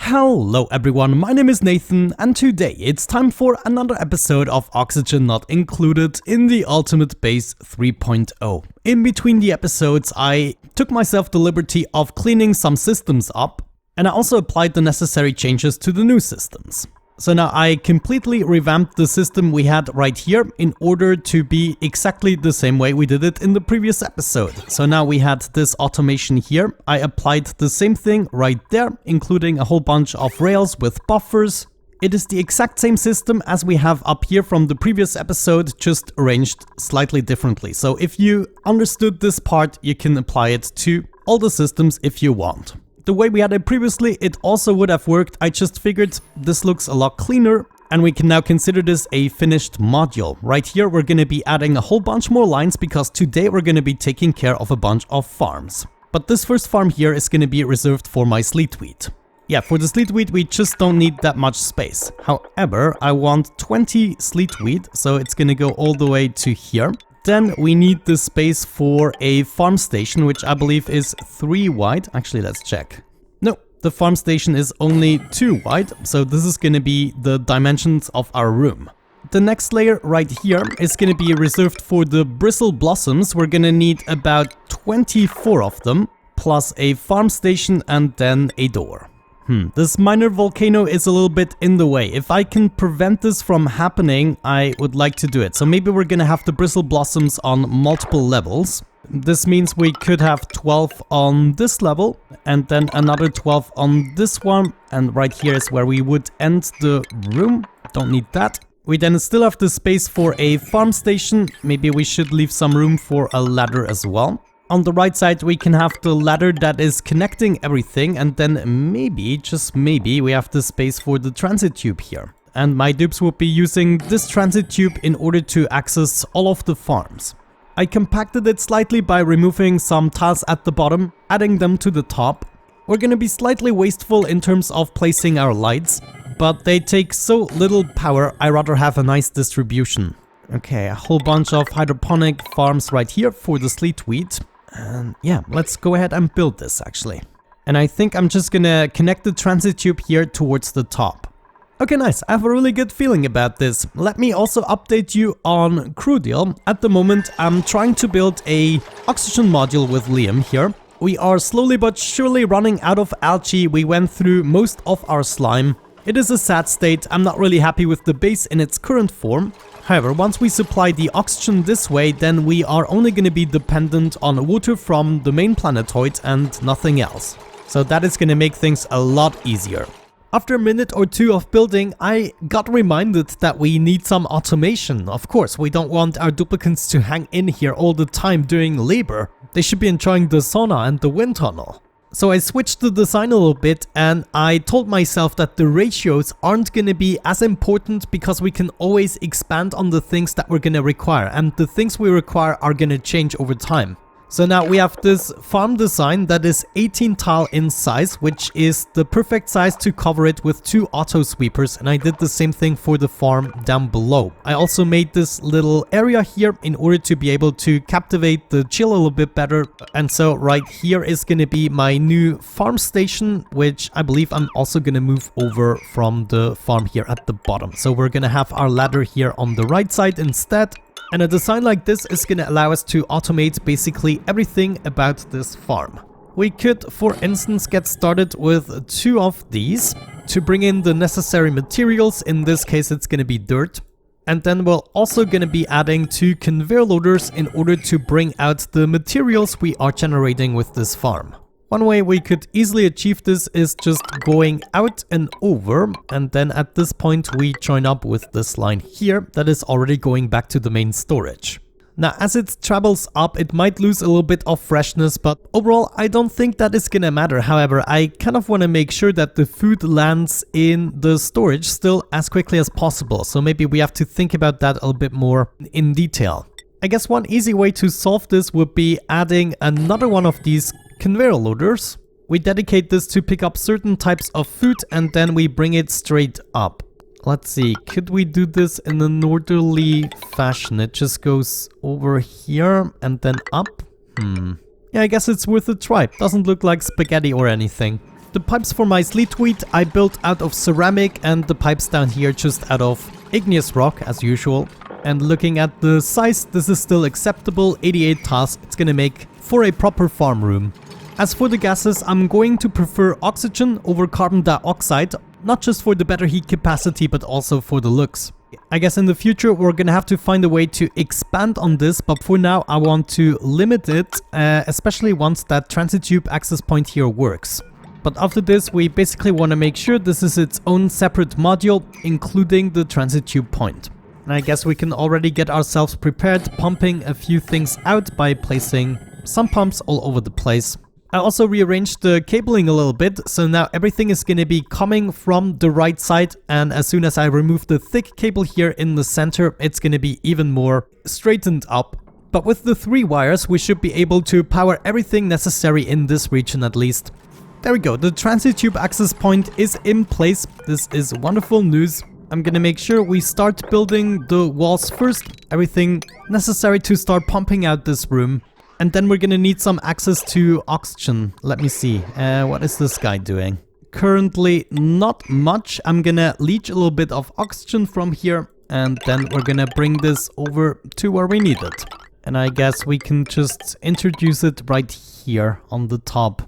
Hello everyone, my name is Nathan and today it's time for another episode of Oxygen Not Included in the Ultimate Base 3.0. In between the episodes I took myself the liberty of cleaning some systems up and I also applied the necessary changes to the new systems. So now I completely revamped the system we had right here in order to be exactly the same way we did it in the previous episode. So now we had this automation here. I applied the same thing right there, including a whole bunch of rails with buffers. It is the exact same system as we have up here from the previous episode, just arranged slightly differently. So if you understood this part, you can apply it to all the systems if you want. The way we had it previously, it also would have worked. I just figured this looks a lot cleaner and we can now consider this a finished module. Right here, we're going to be adding a whole bunch more lines because today we're going to be taking care of a bunch of farms. But this first farm here is going to be reserved for my sleet wheat. Yeah, for the sleet wheat, we just don't need that much space. However, I want 20 sleet wheat, so it's going to go all the way to here. Then we need the space for a farm station, which I believe is 3 wide. Actually, let's check. No, the farm station is only 2 wide, so this is going to be the dimensions of our room. The next layer right here is going to be reserved for the bristle blossoms. We're going to need about 24 of them, plus a farm station and then a door. This minor volcano is a little bit in the way. If I can prevent this from happening, I would like to do it. So maybe we're gonna have the bristle blossoms on multiple levels. This means we could have 12 on this level and then another 12 on this one. And right here is where we would end the room. Don't need that. We then still have the space for a farm station. Maybe we should leave some room for a ladder as well. On the right side, we can have the ladder that is connecting everything, and then maybe, just maybe, we have the space for the transit tube here. And my dupes will be using this transit tube in order to access all of the farms. I compacted it slightly by removing some tiles at the bottom, adding them to the top. We're gonna be slightly wasteful in terms of placing our lights, but they take so little power, I rather have a nice distribution. Okay, a whole bunch of hydroponic farms right here for the sleet wheat. And yeah, let's go ahead and build this actually. And I think I'm just gonna connect the transit tube here towards the top. Okay, nice. I have a really good feeling about this. Let me also update you on crew deal. At the moment, I'm trying to build a oxygen module with Liam here. We are slowly but surely running out of algae. We went through most of our slime. It is a sad state. I'm not really happy with the base in its current form. However, once we supply the oxygen this way, then we are only going to be dependent on water from the main planetoid and nothing else. So that is going to make things a lot easier. After a minute or two of building, I got reminded that we need some automation. Of course, we don't want our duplicants to hang in here all the time during labor. They should be enjoying the sauna and the wind tunnel. So I switched the design a little bit and I told myself that the ratios aren't going to be as important because we can always expand on the things that we're going to require, and the things we require are going to change over time. So now we have this farm design that is 18 tile in size, which is the perfect size to cover it with 2 auto sweepers, and I did the same thing for the farm down below. I also made this little area here in order to be able to captivate the chill a little bit better, and so right here is going to be my new farm station, which I believe I'm also going to move over from the farm here at the bottom. So we're going to have our ladder here on the right side instead. And a design like this is going to allow us to automate basically everything about this farm. We could, for instance, get started with 2 of these to bring in the necessary materials. In this case, it's going to be dirt. And then we're also going to be adding 2 conveyor loaders in order to bring out the materials we are generating with this farm. One way we could easily achieve this is just going out and over, and then at this point we join up with this line here that is already going back to the main storage. Now as it travels up, it might lose a little bit of freshness, but overall I don't think that is gonna matter. However, I kind of want to make sure that the food lands in the storage still as quickly as possible, so maybe we have to think about that a little bit more in detail. I guess one easy way to solve this would be adding another one of these conveyor loaders. We dedicate this to pick up certain types of food and then we bring it straight up. Let's see, could we do this in a northerly fashion? It just goes over here and then up. Yeah, I guess it's worth a try. Doesn't look like spaghetti or anything. The pipes for my sleet wheat I built out of ceramic, and the pipes down here just out of igneous rock as usual. And looking at the size, this is still acceptable, 88 tiles. It's gonna make for a proper farm room. As for the gases, I'm going to prefer oxygen over carbon dioxide, not just for the better heat capacity, but also for the looks. I guess in the future we're gonna have to find a way to expand on this, but for now I want to limit it, especially once that transit tube access point here works. But after this, we basically want to make sure this is its own separate module, including the transit tube point. And I guess we can already get ourselves prepared, pumping a few things out by placing some pumps all over the place. I also rearranged the cabling a little bit, so now everything is going to be coming from the right side, and as soon as I remove the thick cable here in the center, it's going to be even more straightened up. But with the 3 wires, we should be able to power everything necessary in this region at least. There we go, the transit tube access point is in place. This is wonderful news. I'm gonna make sure we start building the walls first, everything necessary to start pumping out this room. And then we're gonna need some access to oxygen. Let me see, what is this guy doing? Currently not much. I'm gonna leach a little bit of oxygen from here, and then we're gonna bring this over to where we need it. And I guess we can just introduce it right here on the top.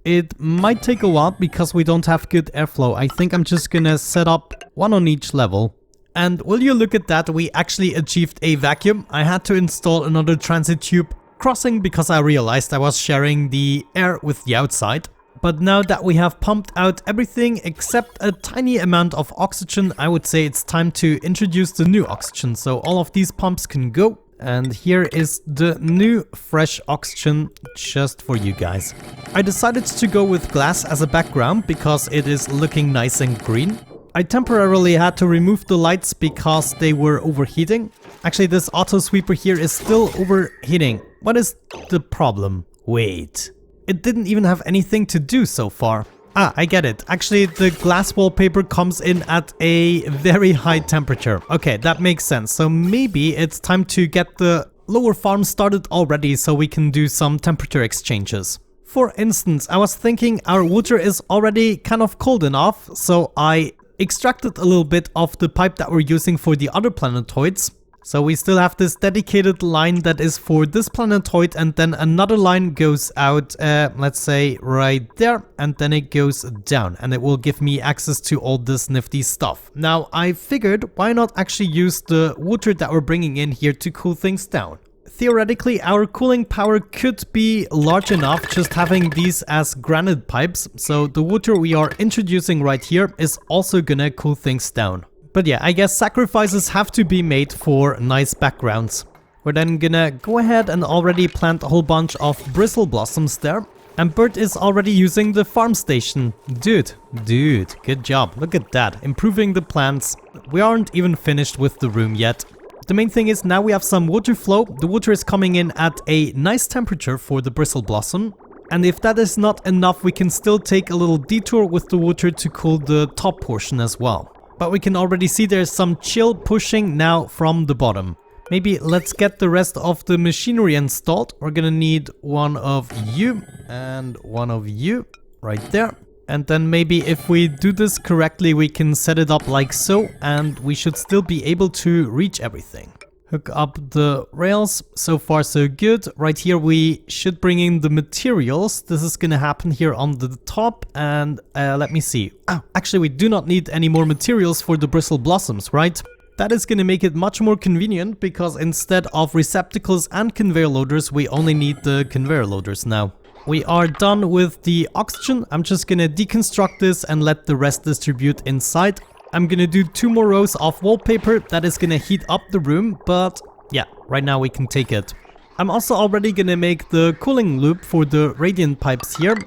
It might take a while because we don't have good airflow. I think I'm just gonna set up one on each level. And will you look at that, we actually achieved a vacuum. I had to install another transit tube crossing because I realized I was sharing the air with the outside. But now that we have pumped out everything except a tiny amount of oxygen, I would say it's time to introduce the new oxygen. So all of these pumps can go. And here is the new fresh oxygen just for you guys. I decided to go with glass as a background because it is looking nice and green. I temporarily had to remove the lights because they were overheating. Actually, this auto sweeper here is still overheating. What is the problem? Wait, it didn't even have anything to do so far. Ah, I get it. Actually, the glass wallpaper comes in at a very high temperature. Okay, that makes sense. So maybe it's time to get the lower farm started already so we can do some temperature exchanges. For instance, I was thinking our water is already kind of cold enough, so I extracted a little bit of the pipe that we're using for the other planetoids. So we still have this dedicated line that is for this planetoid, and then another line goes out, let's say right there, and then it goes down, and it will give me access to all this nifty stuff. Now I figured, why not actually use the water that we're bringing in here to cool things down? Theoretically, our cooling power could be large enough just having these as granite pipes, so the water we are introducing right here is also gonna cool things down. But yeah, I guess sacrifices have to be made for nice backgrounds. We're then gonna go ahead and already plant a whole bunch of bristle blossoms there. And Bert is already using the farm station. Dude, good job. Look at that, improving the plants. We aren't even finished with the room yet. The main thing is now we have some water flow. The water is coming in at a nice temperature for the bristle blossom. And if that is not enough, we can still take a little detour with the water to cool the top portion as well. But we can already see there's some chill pushing now from the bottom. Maybe let's get the rest of the machinery installed. We're gonna need one of you and one of you right there. And then maybe if we do this correctly, we can set it up like so, and we should still be able to reach everything. Hook up the rails. So far so good. Right here we should bring in the materials. This is gonna happen here on the top, and let me see. Oh, actually we do not need any more materials for the bristle blossoms, right? That is gonna make it much more convenient because instead of receptacles and conveyor loaders, we only need the conveyor loaders now. We are done with the oxygen. I'm just gonna deconstruct this and let the rest distribute inside. I'm gonna do 2 more rows of wallpaper. That is gonna heat up the room, but yeah, right now we can take it. I'm also already gonna make the cooling loop for the radiant pipes here.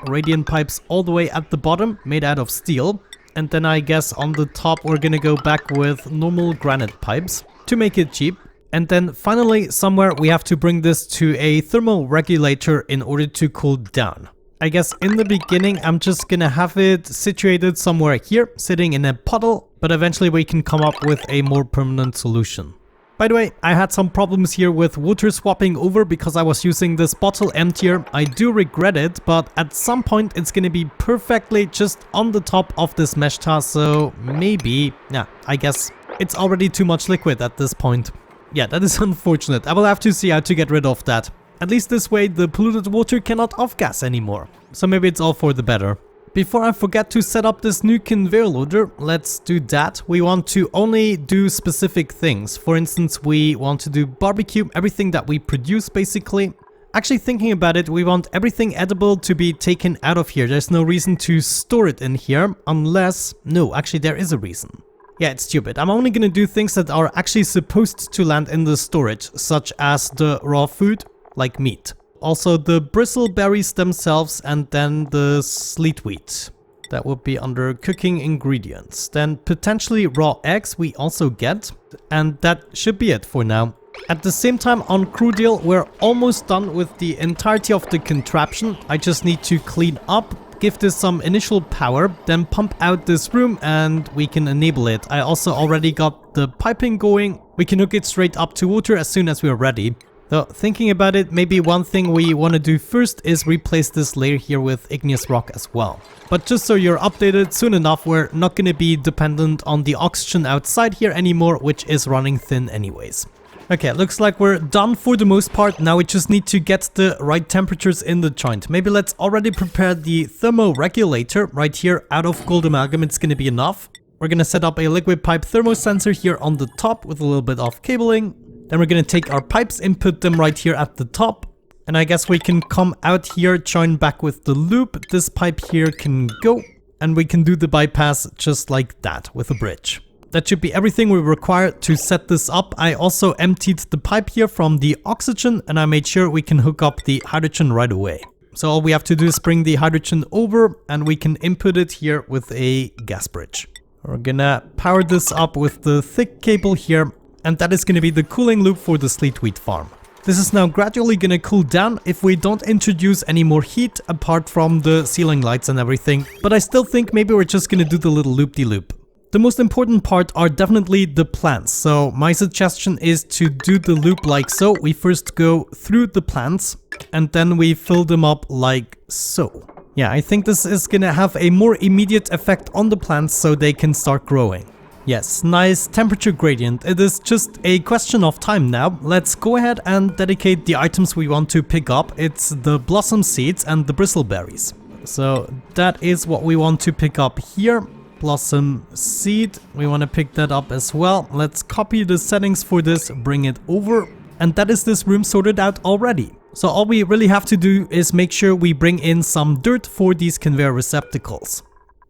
Radiant pipes all the way at the bottom, made out of steel. And then I guess on the top we're gonna go back with normal granite pipes to make it cheap. And then finally somewhere we have to bring this to a thermal regulator in order to cool down. I guess in the beginning I'm just gonna have it situated somewhere here, sitting in a puddle, but eventually we can come up with a more permanent solution. By the way, I had some problems here with water swapping over because I was using this bottle emptier. I do regret it, but at some point it's gonna be perfectly just on the top of this mesh tar, so maybe, yeah, I guess it's already too much liquid at this point. Yeah, that is unfortunate. I will have to see how to get rid of that. At least this way the polluted water cannot off-gas anymore. So maybe it's all for the better. Before I forget to set up this new conveyor loader, let's do that. We want to only do specific things. For instance, we want to do barbecue, everything that we produce basically. Actually thinking about it, we want everything edible to be taken out of here. There's no reason to store it in here unless... No, actually there is a reason. Yeah, it's stupid. I'm only gonna do things that are actually supposed to land in the storage, such as the raw food, like meat. Also the bristleberries themselves, and then the sleet wheat. That would be under cooking ingredients. Then potentially raw eggs we also get. And that should be it for now. At the same time on crew deal, we're almost done with the entirety of the contraption. I just need to clean up, give this some initial power, then pump out this room and we can enable it. I also already got the piping going. We can hook it straight up to water as soon as we're ready. So thinking about it, maybe one thing we want to do first is replace this layer here with igneous rock as well. But just so you're updated, soon enough we're not going to be dependent on the oxygen outside here anymore, which is running thin anyways. Okay, looks like we're done for the most part. Now we just need to get the right temperatures in the joint. Maybe let's already prepare the thermoregulator right here out of gold amalgam. It's going to be enough. We're going to set up a liquid pipe thermosensor here on the top with a little bit of cabling. Then we're going to take our pipes, input them right here at the top. And I guess we can come out here, join back with the loop. This pipe here can go. And we can do the bypass just like that with a bridge. That should be everything we require to set this up. I also emptied the pipe here from the oxygen and I made sure we can hook up the hydrogen right away. So all we have to do is bring the hydrogen over and we can input it here with a gas bridge. We're gonna power this up with the thick cable here. And that is going to be the cooling loop for the sleet wheat farm. This is now gradually going to cool down if we don't introduce any more heat apart from the ceiling lights and everything. But I still think maybe we're just going to do the little loop-de-loop. The most important part are definitely the plants. So my suggestion is to do the loop like so. We first go through the plants and then we fill them up like so. Yeah, I think this is going to have a more immediate effect on the plants so they can start growing. Yes, nice temperature gradient. It is just a question of time now. Let's go ahead and dedicate the items we want to pick up. It's the blossom seeds and the bristleberries. So that is what we want to pick up here. Blossom seed. We want to pick that up as well. Let's copy the settings for this, bring it over. And that is this room sorted out already. So all we really have to do is make sure we bring in some dirt for these conveyor receptacles.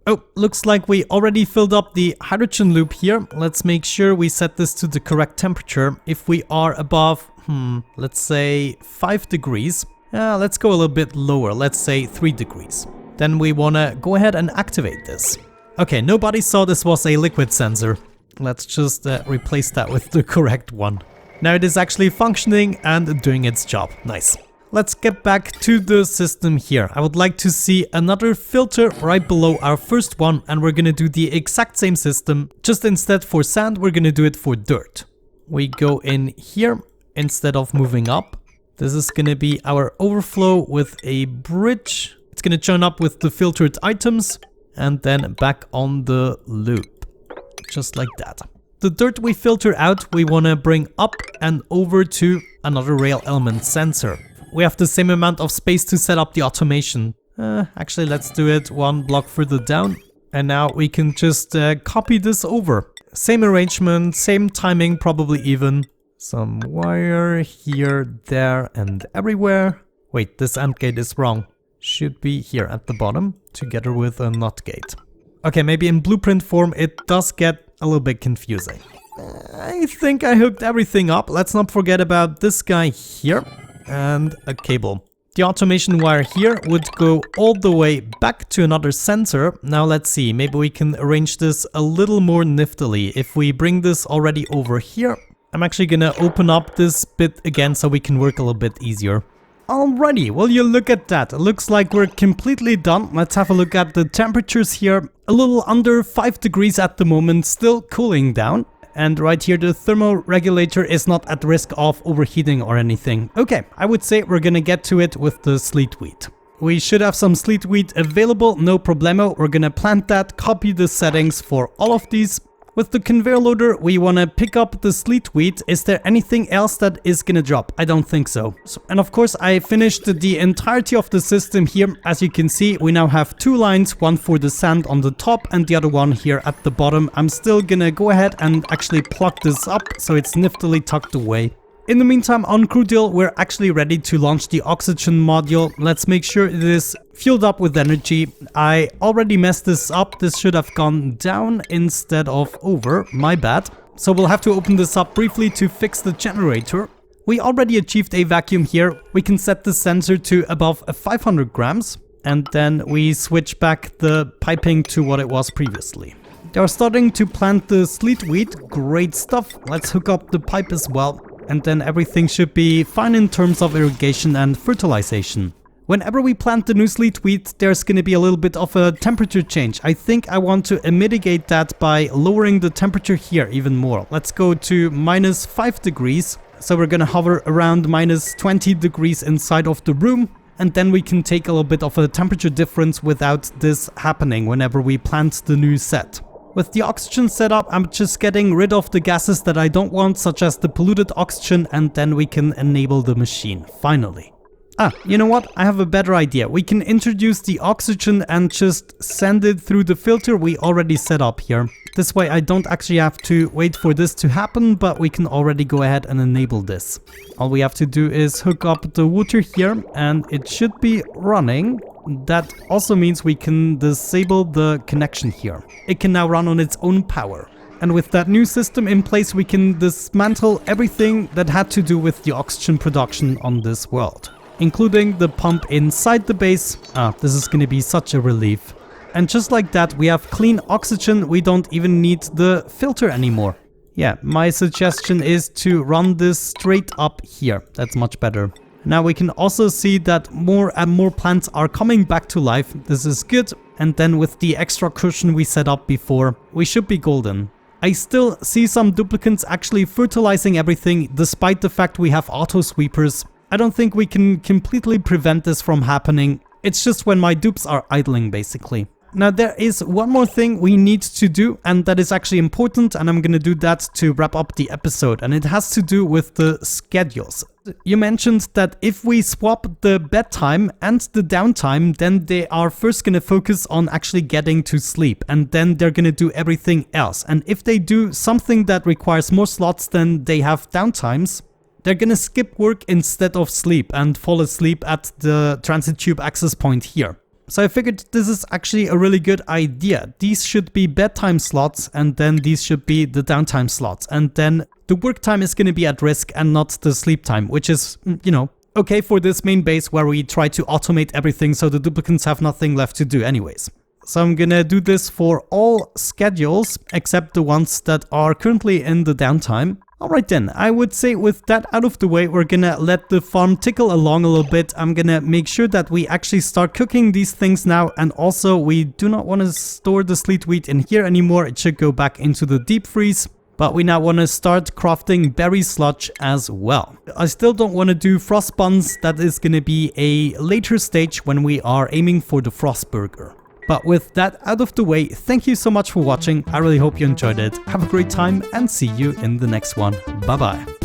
Oh, looks like we already filled up the hydrogen loop here. Let's make sure we set this to the correct temperature. If we are above, let's say 5 degrees. Let's go a little bit lower. Let's say 3 degrees. Then we want to go ahead and activate this. Okay, nobody saw this was a liquid sensor. Let's just replace that with the correct one. Now it is actually functioning and doing its job. Nice. Let's get back to the system here. I would like to see another filter right below our first one and we're gonna do the exact same system. Just instead for sand, we're gonna do it for dirt. We go in here instead of moving up. This is gonna be our overflow with a bridge. It's gonna join up with the filtered items and then back on the loop. Just like that. The dirt we filter out, we wanna bring up and over to another rail element sensor. We have the same amount of space to set up the automation. Actually, let's do it one block further down. And now we can just copy this over. Same arrangement, same timing, probably even. Some wire here, there, and everywhere. Wait, this AND gate is wrong. Should be here at the bottom, together with a NOT gate. Okay, maybe in blueprint form it does get a little bit confusing. I think I hooked everything up. Let's not forget about this guy here. And a cable. The automation wire here would go all the way back to another sensor. Now let's see, maybe we can arrange this a little more niftily. If we bring this already over here, I'm actually gonna open up this bit again so we can work a little bit easier. Alrighty, will you look at that? It looks like we're completely done. Let's have a look at the temperatures here. A little under 5 degrees at the moment, still cooling down. and right here the thermoregulator is not at risk of overheating or anything. Okay, I would say we're gonna get to it with the sleet wheat. We should have some sleet wheat available, no problemo. We're gonna plant that, copy the settings for all of these. With the conveyor loader, we want to pick up the sleet wheat. Is there anything else that is gonna drop? I don't think so. And of course, I finished the entirety of the system here. As you can see, we now have 2 lines, one for the sand on the top and the other one here at the bottom. I'm still gonna go ahead and actually plug this up so it's niftily tucked away. In the meantime, on Crudil, we're actually ready to launch the oxygen module. Let's make sure it is fueled up with energy. I already messed this up. This should have gone down instead of over. My bad. So we'll have to open this up briefly to fix the generator. We already achieved a vacuum here. We can set the sensor to above 500 grams. And then we switch back the piping to what it was previously. They are starting to plant the sleet wheat. Great stuff. Let's hook up the pipe as well. And then everything should be fine in terms of irrigation and fertilization. Whenever we plant the new sleet wheat, there's going to be a little bit of a temperature change. I think I want to mitigate that by lowering the temperature here even more. Let's go to -5 degrees. So we're going to hover around -20 degrees inside of the room. And then we can take a little bit of a temperature difference without this happening whenever we plant the new set. With the oxygen setup, I'm just getting rid of the gases that I don't want, such as the polluted oxygen, and then we can enable the machine, finally. You know what? I have a better idea. We can introduce the oxygen and just send it through the filter we already set up here. This way I don't actually have to wait for this to happen, but we can already go ahead and enable this. All we have to do is hook up the water here and it should be running. That also means we can disable the connection here. It can now run on its own power. And with that new system in place, we can dismantle everything that had to do with the oxygen production on this world, including the pump inside the base. This is going to be such a relief. And just like that, we have clean oxygen. We don't even need the filter anymore. Yeah, my suggestion is to run this straight up here. That's much better. Now we can also see that more and more plants are coming back to life. This is good. And then with the extra cushion we set up before, we should be golden. I still see some duplicants actually fertilizing everything despite the fact we have auto sweepers. I don't think we can completely prevent this from happening. It's just when my dupes are idling basically. Now there is one more thing we need to do, and that is actually important, and I'm gonna do that to wrap up the episode, and it has to do with the schedules. You mentioned that if we swap the bedtime and the downtime, then they are first gonna focus on actually getting to sleep, and then they're gonna do everything else. And if they do something that requires more slots than they have downtimes, they're gonna skip work instead of sleep and fall asleep at the transit tube access point here. So I figured this is actually a really good idea. These should be bedtime slots and then these should be the downtime slots. And then the work time is going to be at risk and not the sleep time, which is, you know, okay for this main base where we try to automate everything so the duplicants have nothing left to do anyways. So I'm gonna do this for all schedules except the ones that are currently in the downtime. Alright then, I would say with that out of the way, we're gonna let the farm tickle along a little bit. I'm gonna make sure that we actually start cooking these things now, and also we do not want to store the sleet wheat in here anymore. It should go back into the deep freeze, but we now want to start crafting berry sludge as well. I still don't want to do frost buns. That is gonna be a later stage when we are aiming for the frost burger. But with that out of the way, thank you so much for watching. I really hope you enjoyed it. Have a great time and see you in the next one. Bye bye.